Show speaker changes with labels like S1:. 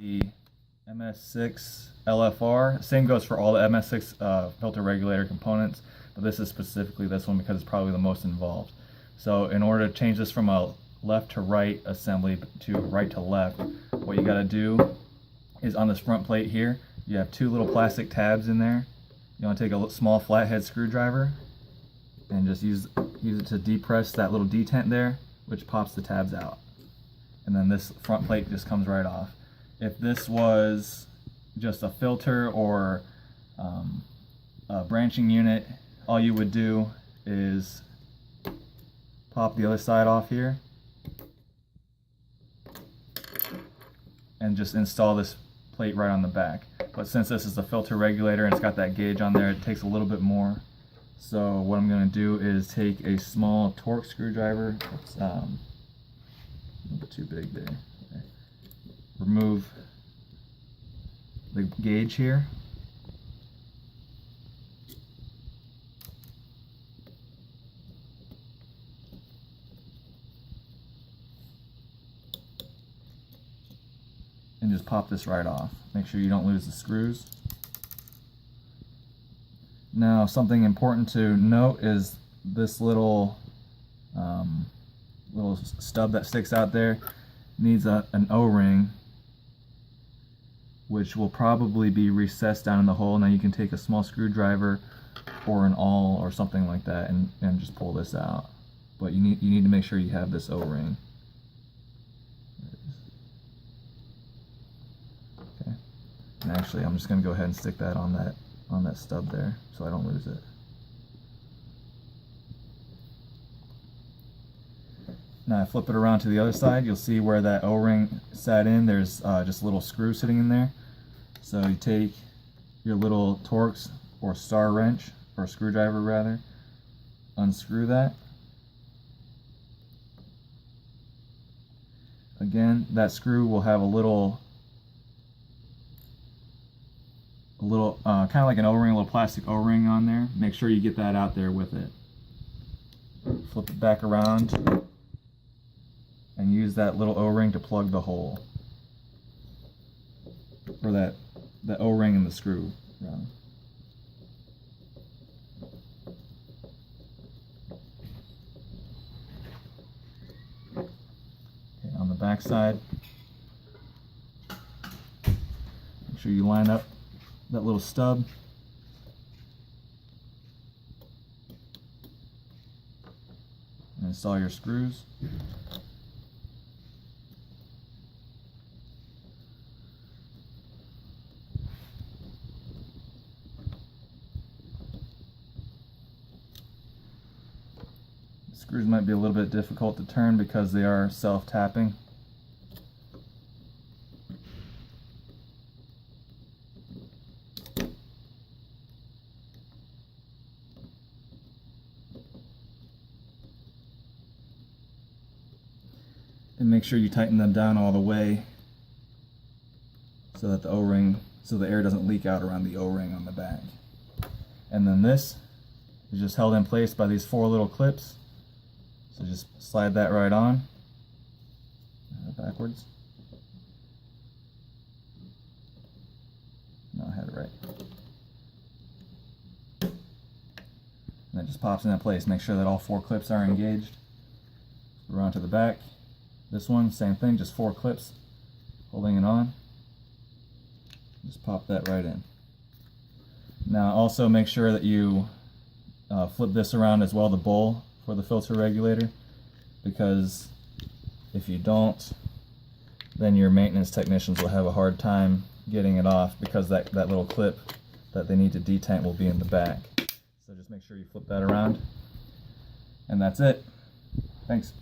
S1: The MS6-LFR, same goes for all the MS6 filter regulator components, but this is specifically this one because it's probably the most involved. So in order to change this from a left to right assembly to right to left, what you got to do is on this front plate here, you have two little plastic tabs in there. You want to take a small flathead screwdriver and just use it to depress that little detent there, which pops the tabs out. And then this front plate just comes right off. If this was just a filter or a branching unit, all you would do is pop the other side off here and just install this plate right on the back. But since this is a filter regulator and it's got that gauge on there, it takes a little bit more. So what I'm going to do is take a small torque screwdriver. It's a little too big there. Okay. Remove the gauge here. And just pop this right off. Make sure you don't lose the screws. Now, something important to note is this little stub that sticks out there needs an O-ring, which will probably be recessed down in the hole. Now you can take a small screwdriver or an awl or something like that and just pull this out. But you need to make sure you have this O-ring. Okay. And actually, I'm just going to go ahead and stick that on that stub there so I don't lose it. Now I flip it around to the other side, you'll see where that O-ring sat in. There's just a little screw sitting in there. So you take your little Torx or star wrench, or screwdriver rather, unscrew that. Again, that screw will have a little kind of like an O-ring, a little plastic O-ring on there. Make sure you get that out there with it. Flip it back around and use that little O-ring to plug the hole, or the O-ring in the screw. Okay, on the back side, make sure you line up that little stub. And install your screws. Screws might be a little bit difficult to turn because they are self-tapping. And make sure you tighten them down all the way so that the air doesn't leak out around the O-ring on the back. And then this is just held in place by these 4 little clips. So just slide that right on, backwards. No, I had it right. And that just pops in that place. Make sure that all 4 clips are engaged. Around to the back. This one, same thing, just 4 clips holding it on. Just pop that right in. Now also make sure that you flip this around as well, the bowl for the filter regulator, because if you don't, then your maintenance technicians will have a hard time getting it off, because that little clip that they need to detent will be in the back. So just make sure you flip that around, and that's it. Thanks.